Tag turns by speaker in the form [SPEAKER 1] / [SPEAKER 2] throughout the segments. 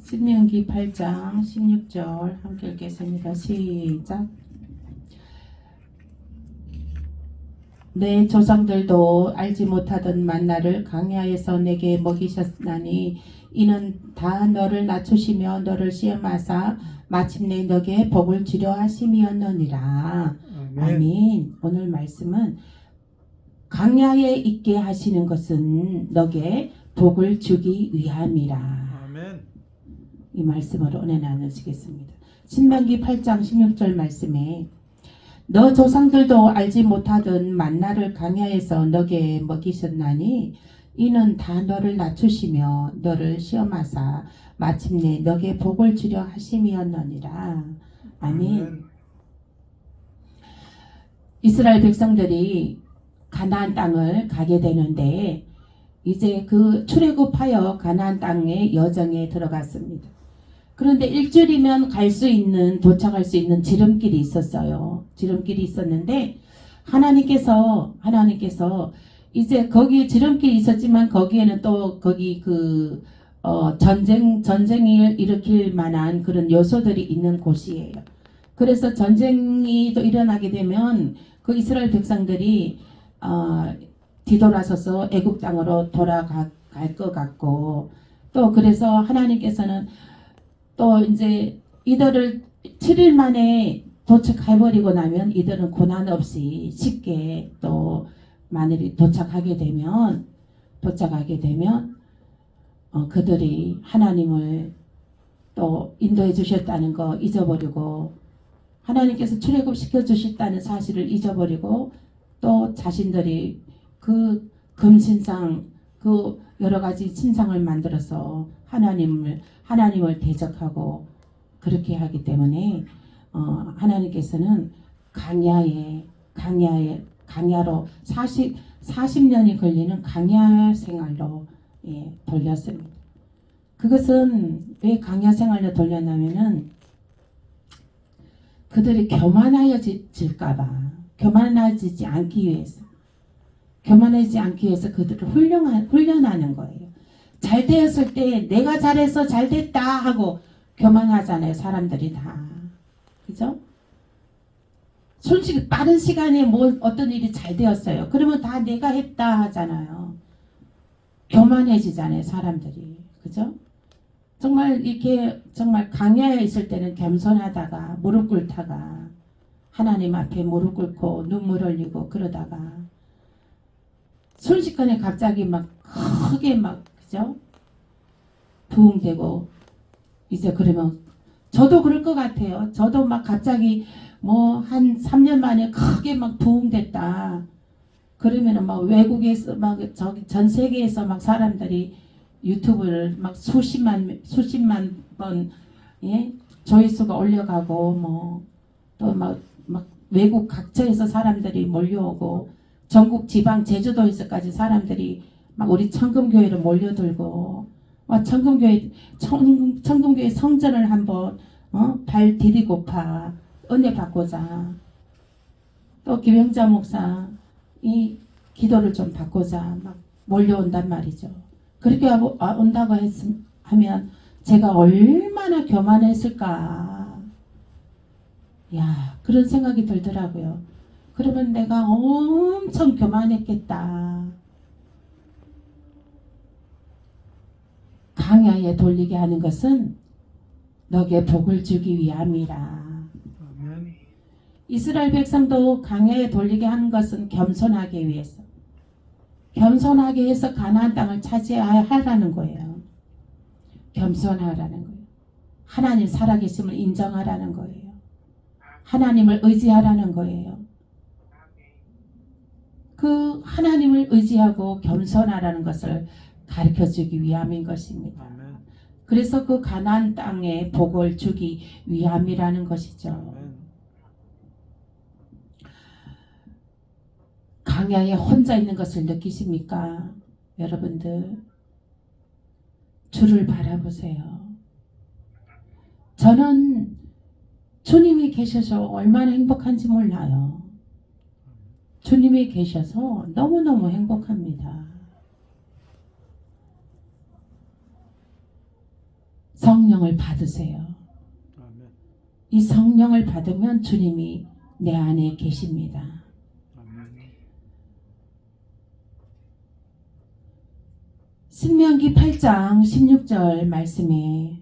[SPEAKER 1] 신명기 8장 16절 함께 읽겠습니다. 시작. 내 조상들도 알지 못하던 만나를 광야에서 내게 먹이셨나니 이는 다 너를 낮추시며 너를 시험하사 마침내 너게 복을 주려 하심이었느니라. 아멘. 오늘 말씀은 광야에 있게 하시는 것은 너게 복을 주기 위함이라.
[SPEAKER 2] 아멘.
[SPEAKER 1] 이 말씀으로 은혜 나누시겠습니다. 신명기 8장 16절 말씀에 너 조상들도 알지 못하던 만나를 광야에서 너게 먹이셨나니 이는 다 너를 낮추시며 너를 시험하사 마침내 너게 복을 주려 하심이었느니라. 아멘. 이스라엘 백성들이 가나안 땅을 가게 되는데 이제 그 출애굽하여 가나안 땅의 여정에 들어갔습니다. 그런데 일주일이면 갈 수 있는, 도착할 수 있는 지름길이 있었어요. 지름길이 있었는데 하나님께서 이제 거기에 지름길이 있었지만 거기에는 또 거기 전쟁을 일으킬 만한 그런 요소들이 있는 곳이에요. 그래서 전쟁이 또 일어나게 되면 그 이스라엘 백성들이 뒤돌아서서 애굽 땅으로 돌아갈 것 같고, 또 그래서 하나님께서는 또 이제 이들을 7일 만에 도착해버리고 나면 이들은 고난 없이 쉽게 또 만일이 도착하게 되면 그들이 하나님을 또 인도해 주셨다는 거 잊어버리고 하나님께서 출애굽 시켜 주셨다는 사실을 잊어버리고 또 자신들이 그 금신상 그 여러 가지 신상을 만들어서 하나님을 대적하고 그렇게 하기 때문에 하나님께서는 강야로 40년이 걸리는 강야 생활로 돌렸습니다. 그것은 왜 강야 생활로 돌렸냐면은 그들이 교만하여질까봐, 교만하지 않기 위해서 그들을 훈련하는 거예요. 잘 되었을 때 내가 잘해서 잘 됐다 하고 교만하잖아요. 사람들이 다. 그죠? 솔직히 빠른 시간에 어떤 일이 잘 되었어요. 그러면 다 내가 했다 하잖아요. 교만해지잖아요. 사람들이. 그죠? 정말 이렇게 정말 강야에 있을 때는 겸손하다가 무릎 꿇다가 하나님 앞에 무릎 꿇고 눈물 흘리고 그러다가 순식간에 갑자기 막 크게 그죠? 부흥되고 이제 그러면 저도 그럴 것 같아요. 저도 막 갑자기 한 3년 만에 크게 막 부흥됐다. 그러면은 막 외국에서 저기 전 세계에서 막 사람들이 유튜브를 막 수십만 번 조회수가 올려가고 또 막 외국 각처에서 사람들이 몰려오고 전국 지방 제주도에서까지 사람들이 막 우리 청금교회로 몰려들고 청금교회 성전을 한번 발 디디고파 은혜 받고자 또 김영자 목사 이 기도를 좀 받고자 막 몰려온단 말이죠. 그렇게 온다고 하면 제가 얼마나 교만했을까. 그런 생각이 들더라고요. 그러면 내가 엄청 교만했겠다. 강야에 돌리게 하는 것은 너게 복을 주기 위함이라.
[SPEAKER 2] 아멘.
[SPEAKER 1] 이스라엘 백성도 강야에 돌리게 하는 것은 겸손하기 위해서. 겸손하게 해서 가나안 땅을 차지하라는 거예요. 겸손하라는 거예요. 하나님 살아계심을 인정하라는 거예요. 하나님을 의지하라는 거예요. 그 하나님을 의지하고 겸손하라는 것을 가르쳐주기 위함인 것입니다.
[SPEAKER 2] 아멘.
[SPEAKER 1] 그래서 그 가나안 땅에 복을 주기 위함이라는 것이죠.
[SPEAKER 2] 아멘.
[SPEAKER 1] 강야에 혼자 있는 것을 느끼십니까? 여러분들 주를 바라보세요. 저는 주님이 계셔서 얼마나 행복한지 몰라요. 주님이 계셔서 너무너무 행복합니다. 성령 성령을 받으세요.
[SPEAKER 2] 아멘.
[SPEAKER 1] 이 성령을 받으면 주님이 내 안에 계십니다.
[SPEAKER 2] 아멘.
[SPEAKER 1] 신명기 8장 16절 말씀에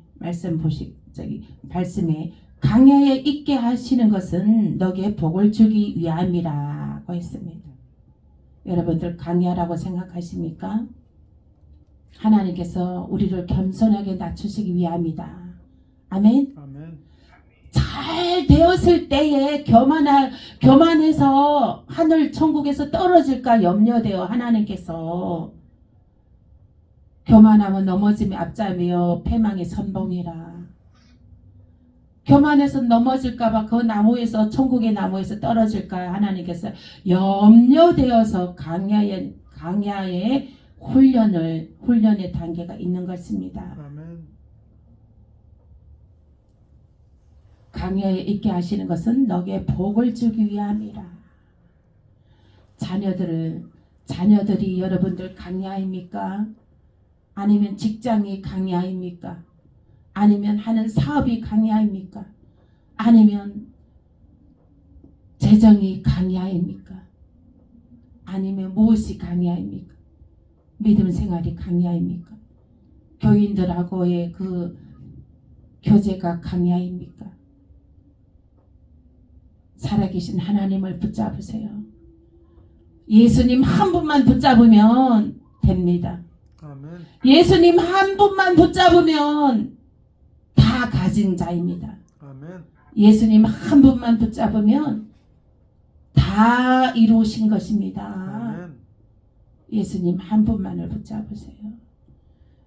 [SPEAKER 1] 강야에 있게 하시는 것은 너에게 복을 주기 위함이라고 했습니다. 여러분들 강야라고 생각하십니까? 하나님께서 우리를 겸손하게 낮추시기 위함이다. 아멘.
[SPEAKER 2] 아멘.
[SPEAKER 1] 잘 되었을 때에 교만해서 하늘 천국에서 떨어질까 염려되어 하나님께서 교만하면 넘어짐이 앞잠이요 패망의 선봉이라. 교만해서 넘어질까봐 그 나무에서 천국의 나무에서 떨어질까 하나님께서 염려되어서 강야의 훈련의 단계가 있는 것입니다.
[SPEAKER 2] 아멘.
[SPEAKER 1] 강야에 있게 하시는 것은 너에게 복을 주기 위함이라. 자녀들이 여러분들 강야입니까? 아니면 직장이 강야입니까? 아니면 하는 사업이 강야입니까? 아니면 재정이 강야입니까? 아니면 무엇이 강야입니까? 믿음 생활이 강야입니까? 교인들하고의 그 교제가 강야입니까? 살아계신 하나님을 붙잡으세요. 예수님 한 분만 붙잡으면 됩니다.
[SPEAKER 2] 아멘.
[SPEAKER 1] 예수님 한 분만 붙잡으면 다 가진 자입니다.
[SPEAKER 2] 아멘.
[SPEAKER 1] 예수님 한 분만 붙잡으면 다 이루신 것입니다.
[SPEAKER 2] 아멘.
[SPEAKER 1] 예수님 한 분만을 붙잡으세요.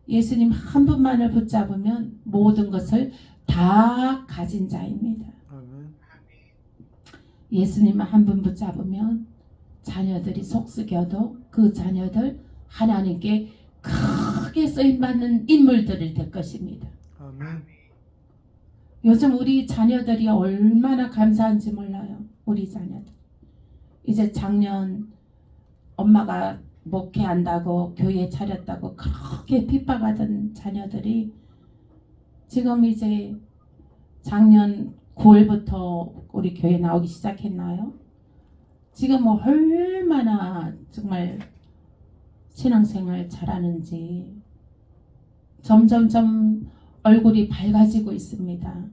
[SPEAKER 1] 예수님 한 분만을 붙잡으면 모든 것을 다 가진 자입니다.
[SPEAKER 2] 아멘.
[SPEAKER 1] 예수님 한 분 붙잡으면 자녀들이 속썩여도 그 자녀들 하나님께 크게 쓰임받는 인물들이 될 것입니다.
[SPEAKER 2] 아멘.
[SPEAKER 1] 요즘 우리 자녀들이 얼마나 감사한지 몰라요. 우리 자녀들. 이제 작년 엄마가 목회한다고 교회 차렸다고 그렇게 핍박하던 자녀들이 지금 이제 작년 9월부터 우리 교회 나오기 시작했나요? 지금 뭐 얼마나 정말 신앙생활 잘하는지 점점점 얼굴이 밝아지고 있습니다.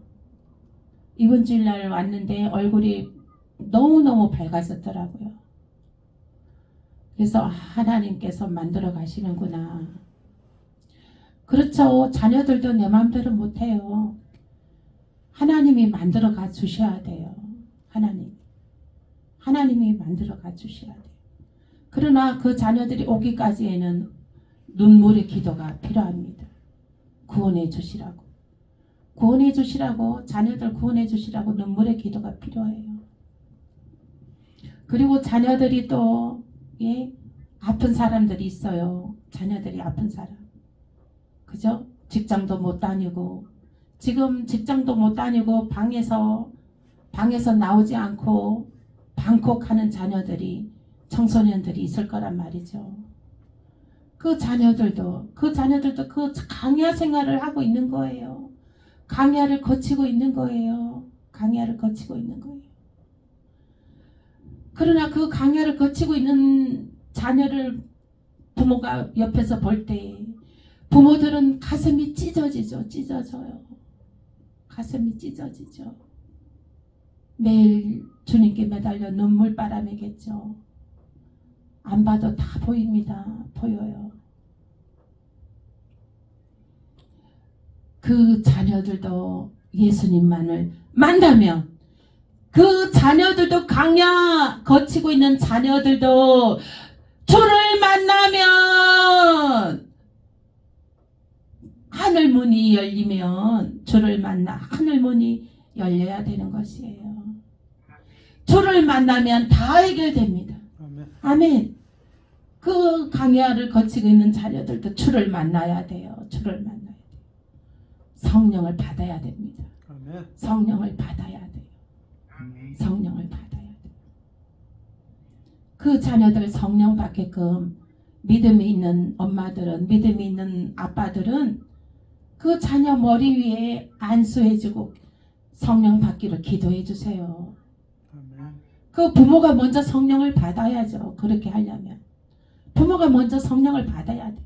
[SPEAKER 1] 이번 주일날 왔는데 얼굴이 너무너무 밝아졌더라고요. 그래서 하나님께서 만들어 가시는구나. 그렇죠. 자녀들도 내 마음대로 못해요. 하나님이 만들어 가 주셔야 돼요. 하나님이 만들어 가 주셔야 돼요. 그러나 그 자녀들이 오기까지에는 눈물의 기도가 필요합니다. 구원해 주시라고. 자녀들 구원해 주시라고 눈물의 기도가 필요해요. 그리고 자녀들이 또 아픈 사람들이 있어요. 자녀들이 아픈 사람. 그죠? 직장도 못 다니고 지금 직장도 못 다니고 방에서 나오지 않고 방콕하는 자녀들이 청소년들이 있을 거란 말이죠. 그 자녀들도 그 강야 생활을 하고 있는 거예요. 강야를 거치고 있는 거예요. 그러나 그 강야를 거치고 있는 자녀를 부모가 옆에서 볼 때 부모들은 가슴이 찢어져요. 가슴이 찢어지죠. 매일 주님께 매달려 눈물바람이겠죠. 안 봐도 다 보입니다. 보여요. 그 자녀들도 예수님만을 만나면 그 자녀들도 강야 거치고 있는 자녀들도 주를 만나면 하늘문이 열리면 주를 만나 하늘문이 열려야 되는 것이에요. 주를 만나면 다 해결됩니다. 아멘. 그 강야를 거치고 있는 자녀들도 주를 만나야 돼요. 성령을 받아야 됩니다. 성령을 받아야 돼요. 그 자녀들 성령 받게끔 믿음이 있는 엄마들은, 믿음이 있는 아빠들은 그 자녀 머리 위에 안수해주고 성령 받기를 기도해 주세요.
[SPEAKER 2] 아멘.
[SPEAKER 1] 그 부모가 먼저 성령을 받아야죠. 그렇게 하려면 부모가 먼저 성령을 받아야 돼.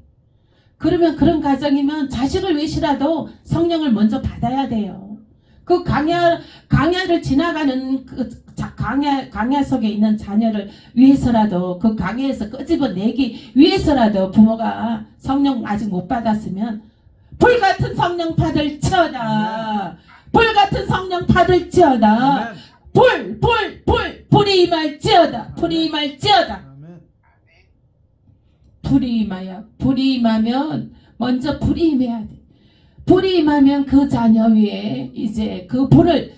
[SPEAKER 1] 그러면 그런 가정이면 자식을 위해서라도 성령을 먼저 받아야 돼요. 그 강야를 지나가는 강야 속에 있는 자녀를 위해서라도 그 강야에서 끄집어내기 위해서라도 부모가 성령 아직 못 받았으면 불같은 성령 받을지어다. 불같은 성령 받을지어다.
[SPEAKER 2] 아멘.
[SPEAKER 1] 불이 임할지어다. 불이 임할지어다.
[SPEAKER 2] 아멘.
[SPEAKER 1] 불이 임하여. 불이 임하면 먼저 불이 임해야 돼. 불이 임하면 그 자녀 위에 이제 그 불을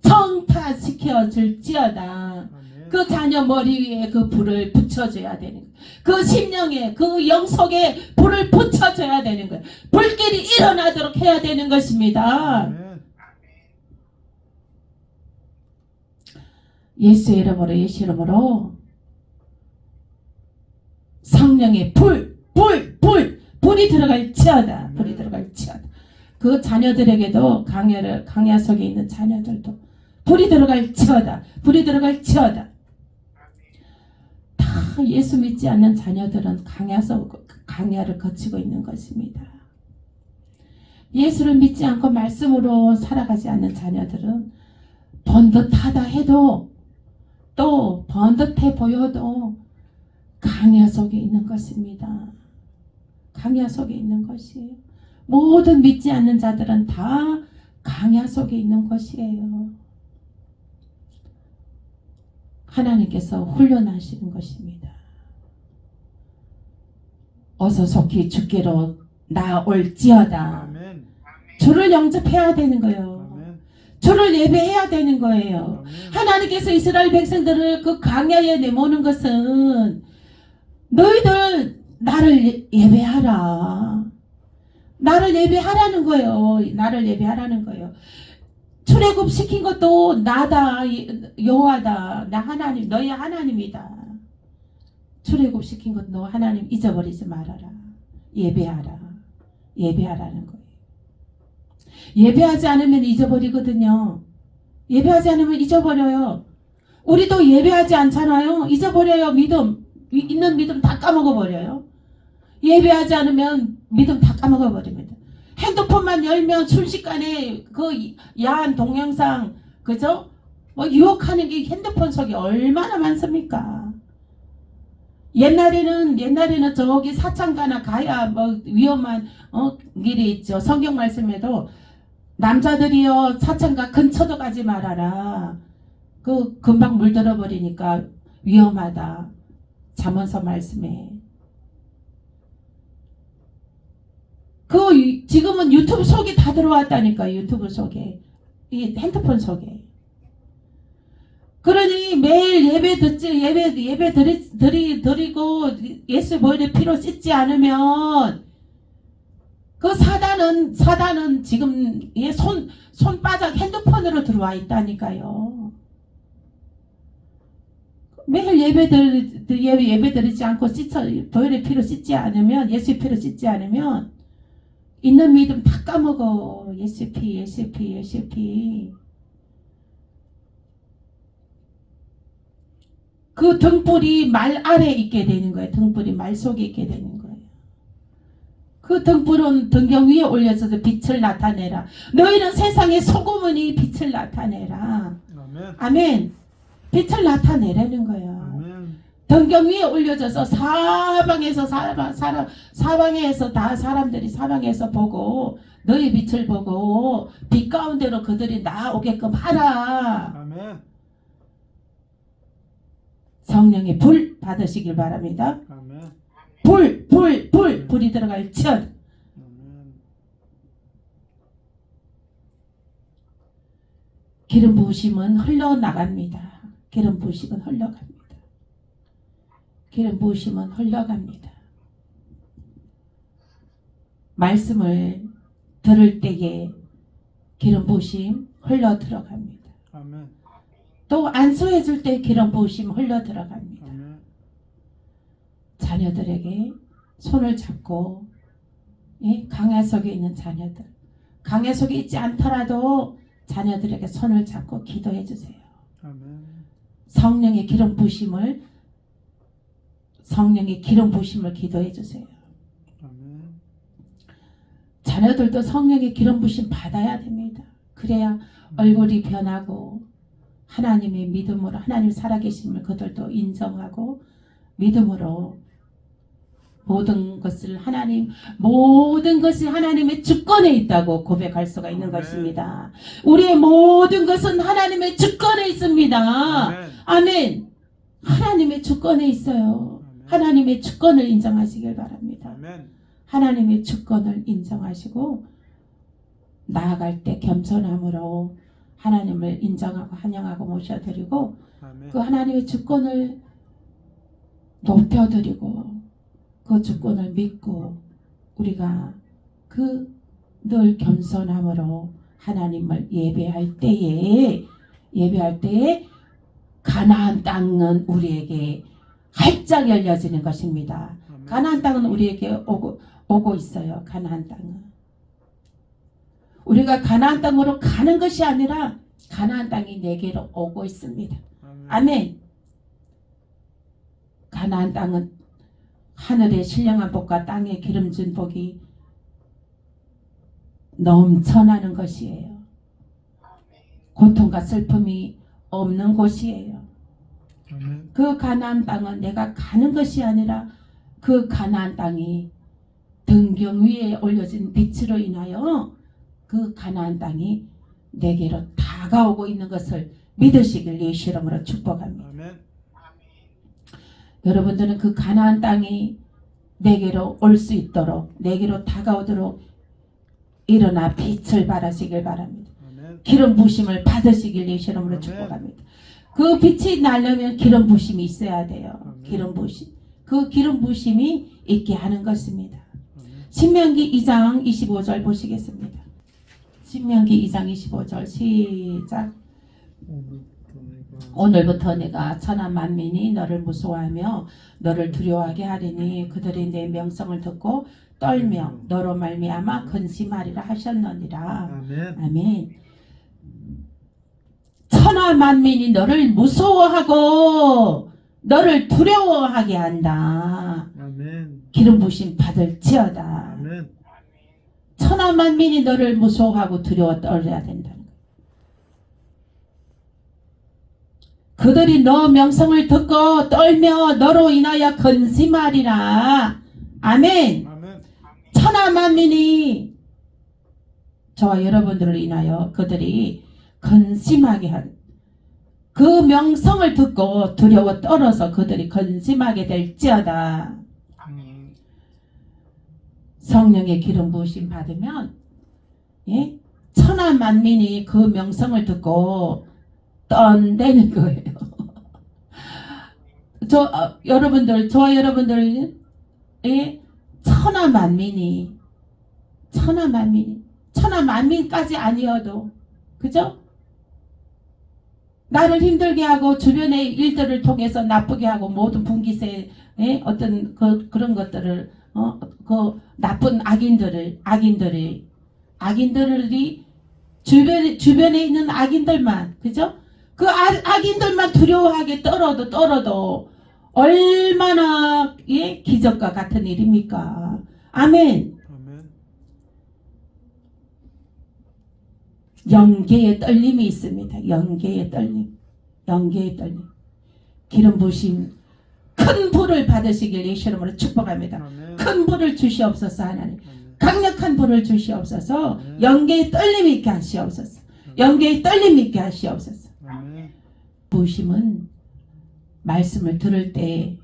[SPEAKER 1] 청파시켜 줄지어다.
[SPEAKER 2] 아멘.
[SPEAKER 1] 그 자녀 머리 위에 그 불을 붙여줘야 되는 거예요. 그 심령에 그 영속에 불을 붙여줘야 되는 거예요. 불길이 일어나도록 해야 되는 것입니다.
[SPEAKER 2] 아멘.
[SPEAKER 1] 예수 이름으로 성령의 불이 들어갈지어다. 불이 들어갈지어다. 그 자녀들에게도 강야 속에 있는 자녀들도 불이 들어갈지어다. 불이 들어갈지어다. 다 예수 믿지 않는 자녀들은 강야를 거치고 있는 것입니다. 예수를 믿지 않고 말씀으로 살아가지 않는 자녀들은 번듯하다 해도 또 번듯해 보여도 강야 속에 있는 것입니다. 강야 속에 있는 것이에요. 모든 믿지 않는 자들은 다 강야 속에 있는 것이에요. 하나님께서 훈련하시는 것입니다. 어서 속히 주께로 나올지어다.
[SPEAKER 2] 아멘.
[SPEAKER 1] 주를 영접해야 되는 거예요.
[SPEAKER 2] 아멘.
[SPEAKER 1] 주를 예배해야 되는 거예요.
[SPEAKER 2] 아멘.
[SPEAKER 1] 하나님께서 이스라엘 백성들을 그 강야에 내모는 것은 너희들 나를 예배하라. 나를 예배하라는 거예요. 나를 예배하라는 거예요. 출애굽 시킨 것도 나다. 여호와다. 나 하나님, 너희 하나님이다. 출애굽 시킨 것도 너 하나님 잊어버리지 말아라. 예배하라. 예배하라는 거예요. 예배하지 않으면 잊어버리거든요. 예배하지 않으면 잊어버려요. 우리도 예배하지 않잖아요. 잊어버려요. 있는 믿음 다 까먹어버려요. 예배하지 않으면 믿음 다 까먹어버립니다. 핸드폰만 열면 순식간에 그 야한 동영상, 그죠? 유혹하는 게 핸드폰 속에 얼마나 많습니까? 옛날에는 저기 사창가나 가야 위험한 길이 있죠. 성경 말씀에도 남자들이요 사창가 근처도 가지 말아라. 그 금방 물들어 버리니까 위험하다. 잠언서 말씀에. 지금은 유튜브 속에 다 들어왔다니까. 유튜브 속에, 이 핸드폰 속에. 그러니 매일 예배 드리고 예수 보혈의 피로 씻지 않으면 그 사단은 지금 손바닥 핸드폰으로 들어와 있다니까요. 매일 예배 드리지 않고 보혈의 피로 씻지 않으면, 예수의 피로 씻지 않으면 있는 믿음 다 까먹어. 예수의 피. 그 등불이 말 아래에 있게 되는 거예요. 등불이 말 속에 있게 되는 거예요. 그 등불은 등경 위에 올려져서 빛을 나타내라. 너희는 세상의 소금이니 빛을 나타내라.
[SPEAKER 2] 아멘.
[SPEAKER 1] 아멘. 빛을 나타내라는 거예요.
[SPEAKER 2] 아멘.
[SPEAKER 1] 등경 위에 올려져서 사방에서 다 사람들이 사방에서 보고 너희 빛을 보고 빛 가운데로 그들이 나오게끔 하라.
[SPEAKER 2] 아멘.
[SPEAKER 1] 성령의 불 받으시길 바랍니다.
[SPEAKER 2] 아멘.
[SPEAKER 1] 불이 들어갈지어다.
[SPEAKER 2] 아멘.
[SPEAKER 1] 기름 부으심은 흘러나갑니다. 기름 부으심은 흘러갑니다. 기름 부으심은 흘러갑니다. 말씀을 들을 때에 기름 부으심 흘러 들어갑니다.
[SPEAKER 2] 아멘.
[SPEAKER 1] 또 안수해 줄 때 기름 부으심 흘러 들어갑니다.
[SPEAKER 2] 아멘.
[SPEAKER 1] 자녀들에게 손을 잡고 예? 강야 속에 있는 자녀들, 강야 속에 있지 않더라도 자녀들에게 손을 잡고 기도해 주세요.
[SPEAKER 2] 아멘.
[SPEAKER 1] 성령의 기름 부심을 기도해 주세요.
[SPEAKER 2] 아멘.
[SPEAKER 1] 자녀들도 성령의 기름 부심 받아야 됩니다. 그래야 얼굴이 변하고 하나님의 믿음으로 하나님 살아계심을 그들도 인정하고 믿음으로 모든 것이 하나님의 주권에 있다고 고백할 수가 있는
[SPEAKER 2] 아멘.
[SPEAKER 1] 것입니다. 우리의 모든 것은 하나님의 주권에 있습니다.
[SPEAKER 2] 아멘.
[SPEAKER 1] 아멘. 하나님의 주권에 있어요.
[SPEAKER 2] 아멘.
[SPEAKER 1] 하나님의 주권을 인정하시길 바랍니다.
[SPEAKER 2] 아멘.
[SPEAKER 1] 하나님의 주권을 인정하시고 나아갈 때 겸손함으로 하나님을 인정하고 환영하고 모셔드리고
[SPEAKER 2] 아멘.
[SPEAKER 1] 그 하나님의 주권을 높여드리고 그 주권을 믿고 우리가 그 늘 겸손함으로 하나님을 예배할 때에 가나안 땅은 우리에게 활짝 열려지는 것입니다.
[SPEAKER 2] 아멘.
[SPEAKER 1] 가나안 땅은 우리에게 오고 있어요. 가나안 땅은 우리가 가나안 땅으로 가는 것이 아니라 가나안 땅이 내게로 오고 있습니다.
[SPEAKER 2] 아멘.
[SPEAKER 1] 아멘. 가나안 땅은 하늘의 신령한 복과 땅의 기름진 복이 넘쳐나는 것이에요. 고통과 슬픔이 없는 곳이에요.
[SPEAKER 2] 아멘.
[SPEAKER 1] 그 가나안 땅은 내가 가는 것이 아니라 그 가나안 땅이 등경 위에 올려진 빛으로 인하여 그 가나안 땅이 내게로 다가오고 있는 것을 믿으시길 예수 이름으로 축복합니다.
[SPEAKER 2] 아멘.
[SPEAKER 1] 여러분들은 그 가나안 땅이 내게로 올 수 있도록 내게로 다가오도록 일어나 빛을 발하시길 바랍니다.
[SPEAKER 2] 아멘.
[SPEAKER 1] 기름 부심을 받으시길 예수 이름으로
[SPEAKER 2] 아멘.
[SPEAKER 1] 축복합니다. 그 빛이 나려면 기름 부심이 있어야 돼요.
[SPEAKER 2] 아멘.
[SPEAKER 1] 기름 부심. 그 기름 부심이 있게 하는 것입니다.
[SPEAKER 2] 아멘.
[SPEAKER 1] 신명기 2장 25절 보시겠습니다. 신명기 2장 25절 시작. 오늘부터 내가 천하 만민이 너를 무서워하며 너를 두려워하게 하리니 그들이 내 명성을 듣고 떨며 너로 말미암아 근심하리라 하셨느니라.
[SPEAKER 2] 아멘.
[SPEAKER 1] 아멘. 천하 만민이 너를 무서워하고 너를 두려워하게 한다.
[SPEAKER 2] 아멘.
[SPEAKER 1] 기름 부심 받을지어다.
[SPEAKER 2] 아멘.
[SPEAKER 1] 천하 만민이 너를 무서워하고 두려워 떨어야 된다. 그들이 너 명성을 듣고 떨며 너로 인하여 근심하리라. 아멘.
[SPEAKER 2] 아멘.
[SPEAKER 1] 천하 만민이 저와 여러분들을 인하여 그들이 근심하게 한 그 명성을 듣고 두려워 떨어서 그들이 근심하게 될지어다. 성령의 기름 부으심 받으면 예? 천하 만민이 그 명성을 듣고 떤다는 거예요. 저와 여러분들 예? 천하 만민까지 아니어도 그죠? 나를 힘들게 하고 주변의 일들을 통해서 나쁘게 하고 모든 분기세 어떤 그런 것들을 그 나쁜 악인들이 주변에 있는 악인들만 그죠? 그 악인들만 두려워하게 떨어도 얼마나 기적과 같은 일입니까? 아멘.
[SPEAKER 2] 아멘.
[SPEAKER 1] 영계의 떨림이 있습니다. 영계의 떨림. 기름 부심 큰 불을 받으시길 예수 이름으로 축복합니다.
[SPEAKER 2] 아멘.
[SPEAKER 1] 큰 불을 주시옵소서 하나님.
[SPEAKER 2] 아멘.
[SPEAKER 1] 강력한 불을 주시옵소서.
[SPEAKER 2] 아멘.
[SPEAKER 1] 영계의 떨림이 있게 하시옵소서. 영계의 떨림이 있게 하시옵소서.
[SPEAKER 2] 아멘.
[SPEAKER 1] 부심은 말씀을 들을 때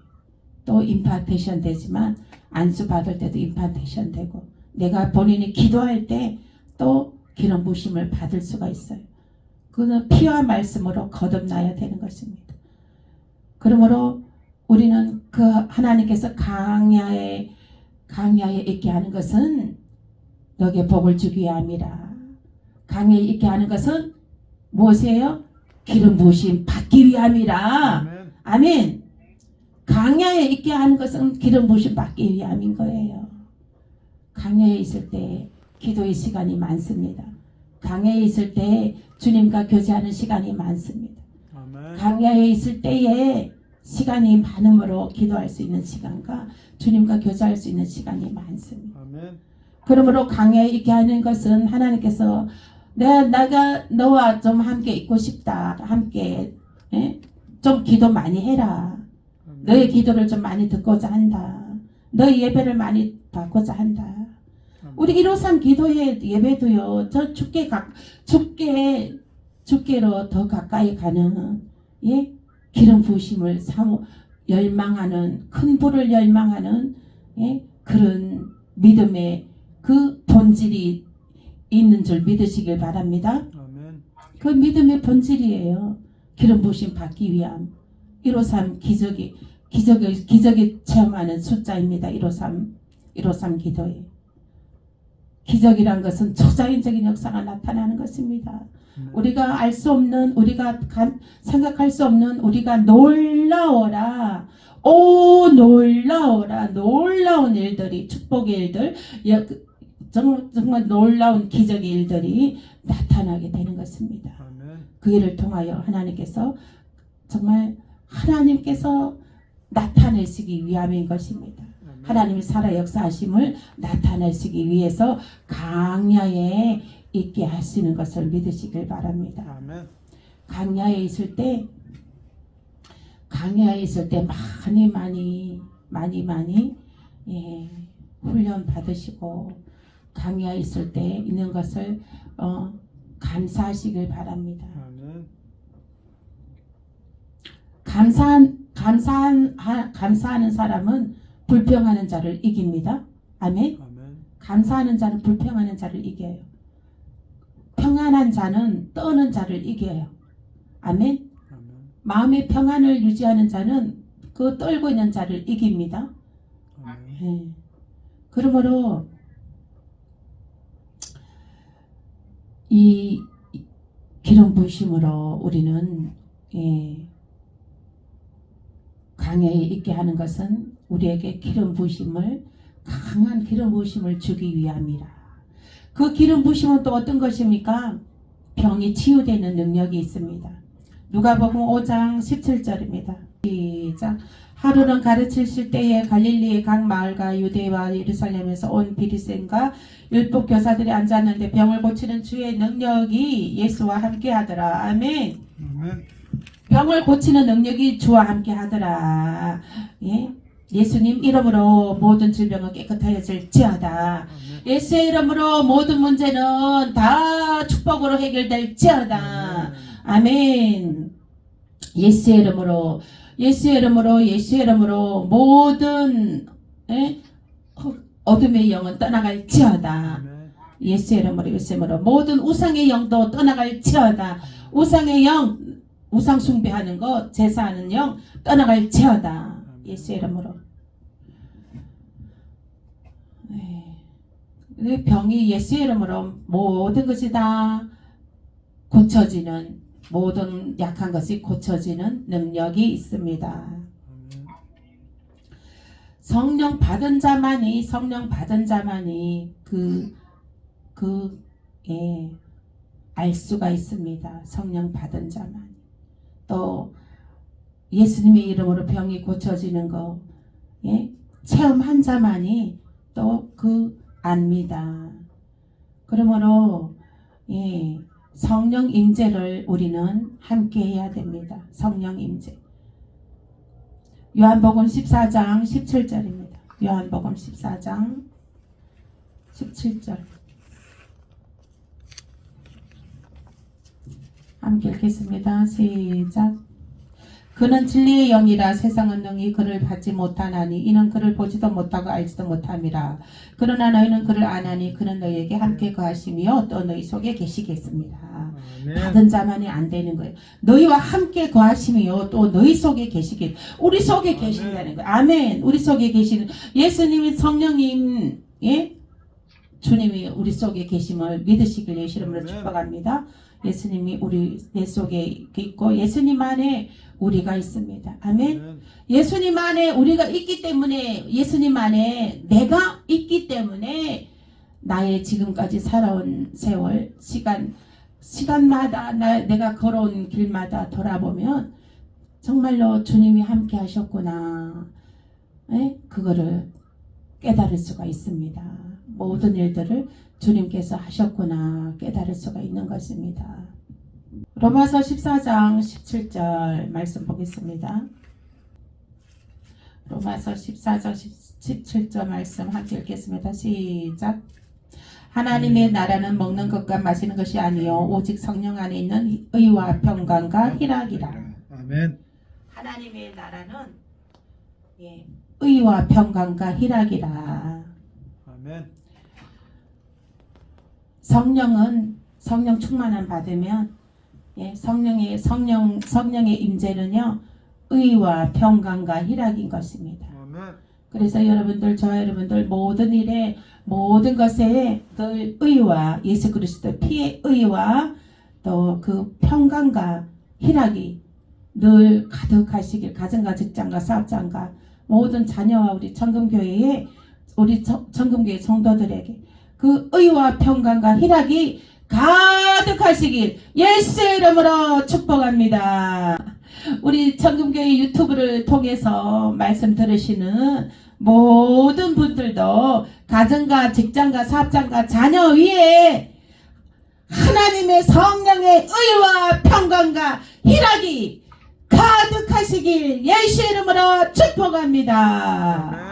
[SPEAKER 1] 또 임파테이션 되지만 안수 받을 때도 임파테이션 되고 내가 본인이 기도할 때 또 기름 부심을 받을 수가 있어요. 그는 피와 말씀으로 거듭나야 되는 것입니다. 그러므로 우리는 그 하나님께서 강야에 있게 하는 것은 너에게 복을 주기 위함이라. 강야에 있게 하는 것은 무엇이에요? 기름 부으심 받기 위함이라.
[SPEAKER 2] 아멘.
[SPEAKER 1] 아멘. 강야에 있게 하는 것은 기름 부으심 받기 위함인 거예요. 강야에 있을 때 기도의 시간이 많습니다. 강야에 있을 때 주님과 교제하는 시간이 많습니다.
[SPEAKER 2] 아멘.
[SPEAKER 1] 강야에 있을 때에 시간이 많음으로 기도할 수 있는 시간과 주님과 교제할 수 있는 시간이 많습니다.
[SPEAKER 2] 아멘.
[SPEAKER 1] 그러므로 강야에 있게 하는 것은 하나님께서 내가 너와 좀 함께 있고 싶다. 함께 좀 기도 많이 해라. 너의 기도를 좀 많이 듣고자 한다. 너의 예배를 많이 받고자 한다. 우리 153 기도회 예배도요. 저 주께로 더 가까이 가는 기름 부으심을 열망하는 큰 불을 열망하는 그런 믿음의 그 본질이 있는 줄 믿으시길 바랍니다.
[SPEAKER 2] 아멘.
[SPEAKER 1] 그 믿음의 본질이에요. 기름 부으심 받기 위함. 153 기적이 체험하는 숫자입니다. 153 기도에. 기적이란 것은 초자연적인 역사가 나타나는 것입니다. 우리가 알 수 없는, 우리가 생각할 수 없는, 우리가 놀라워라. 오 놀라워라. 놀라운 일들이, 축복의 일들, 정말 놀라운 기적의 일들이 나타나게 되는 것입니다.
[SPEAKER 2] 아멘.
[SPEAKER 1] 그 일을 통하여 하나님께서 나타내시기 위함인 것입니다. 하나님이 살아 역사하심을 나타내시기 위해서 강야에 있게 하시는 것을 믿으시길 바랍니다.
[SPEAKER 2] 아멘.
[SPEAKER 1] 강야에 있을 때 많이 훈련 받으시고 강야에 있을 때 있는 것을 감사하시길 바랍니다.
[SPEAKER 2] 아멘.
[SPEAKER 1] 감사하는 사람은 불평하는 자를 이깁니다. 아멘.
[SPEAKER 2] 아멘.
[SPEAKER 1] 감사하는 자는 불평하는 자를 이겨요. 평안한 자는 떠는 자를 이겨요. 아멘.
[SPEAKER 2] 아멘.
[SPEAKER 1] 마음의 평안을 유지하는 자는 그 떨고 있는 자를 이깁니다.
[SPEAKER 2] 아멘.
[SPEAKER 1] 그러므로 이 기름 부으심으로 우리는 강야에 있게 하는 것은 우리에게 강한 기름 부으심을 주기 위함이라. 그 기름 부으심은 또 어떤 것입니까? 병이 치유되는 능력이 있습니다. 누가복음 5장 17절입니다. 시작. 하루는 가르치실 때에 갈릴리의 각 마을과 유대와 예루살렘에서 온 비리새인과 율법 교사들이 앉았는데 병을 고치는 주의 능력이 예수와 함께 하더라. 아멘.
[SPEAKER 2] 아멘.
[SPEAKER 1] 병을 고치는 능력이 주와 함께 하더라. 예수님 이름으로 모든 질병은 깨끗해질지어다.
[SPEAKER 2] 아멘.
[SPEAKER 1] 예수의 이름으로 모든 문제는 다 축복으로 해결될지어다. 아멘. 예수의 이름으로 모든 어둠의 영은 떠나갈지어다.
[SPEAKER 2] 아멘.
[SPEAKER 1] 예수의 이름으로 모든 우상의 영도 떠나갈지어다. 우상의 영, 우상 숭배하는 것, 제사하는 영 떠나갈지어다. 예수의 이름으로. 병이 예수의 이름으로 모든 것이 다 고쳐지는, 모든 약한 것이 고쳐지는 능력이 있습니다.
[SPEAKER 2] 아멘.
[SPEAKER 1] 성령 받은 자만이 알 수가 있습니다. 성령 받은 자만. 또 예수님의 이름으로 병이 고쳐지는 거 체험한 자만이 또 압니다. 그러므로 성령 임재를 우리는 함께 해야 됩니다. 성령 임재. 요한복음 14장 17절입니다. 요한복음 14장 17절. 함께 읽겠습니다. 시작. 그는 진리의 영이라 세상은 능히 그를 받지 못하나니 이는 그를 보지도 못하고 알지도 못함이라. 그러나 너희는 그를 아나니 그는 너희에게 함께 거하시며 또 너희 속에 계시겠습니다.
[SPEAKER 2] 아멘.
[SPEAKER 1] 받은 자만이 안 되는 거예요. 너희와 함께 거하시며 또 너희 속에 계시겠. 우리 속에 계신다는 거예요. 아멘. 우리 속에 계시는 예수님이 성령님 주님이 우리 속에 계심을 믿으시길 예수 이름으로
[SPEAKER 2] 아멘.
[SPEAKER 1] 축복합니다. 예수님이 우리 내 속에 있고 예수님 안에 우리가 있습니다. 아멘.
[SPEAKER 2] 아멘.
[SPEAKER 1] 예수님 안에 우리가 있기 때문에 예수님 안에 내가 있기 때문에 나의 지금까지 살아온 세월 시간마다 내가 걸어온 길마다 돌아보면 정말로 주님이 함께 하셨구나. 예? 그거를 깨달을 수가 있습니다. 모든 일들을 주님께서 하셨구나 깨달을 수가 있는 것입니다. 로마서 14장 17절 말씀 보겠습니다. 로마서 14장 17절 말씀 함께 읽겠습니다. 시작. 하나님의 나라는 먹는 것과 마시는 것이 아니요 오직 성령 안에 있는 의와 평강과 희락이라.
[SPEAKER 2] 아멘.
[SPEAKER 1] 하나님의 나라는 의와 평강과 희락이라.
[SPEAKER 2] 아멘.
[SPEAKER 1] 성령 충만함 받으면 성령의 임재는요 의와 평강과 희락인 것입니다.
[SPEAKER 2] 아멘.
[SPEAKER 1] 그래서 여러분들 저와 여러분들 모든 일에 모든 것에 늘 의와 예수 그리스도 피의 의와 또 그 평강과 희락이 늘 가득하시길 가정과 직장과 사업장과 모든 자녀와 우리 청금교회에 우리 청금교회 성도들에게 그 의와 평강과 희락이 가득하시길 예수 이름으로 축복합니다. 우리 청금교회 유튜브를 통해서 말씀 들으시는 모든 분들도 가정과 직장과 사업장과 자녀 위에 하나님의 성령의 의와 평강과 희락이 가득하시길 예수 이름으로 축복합니다.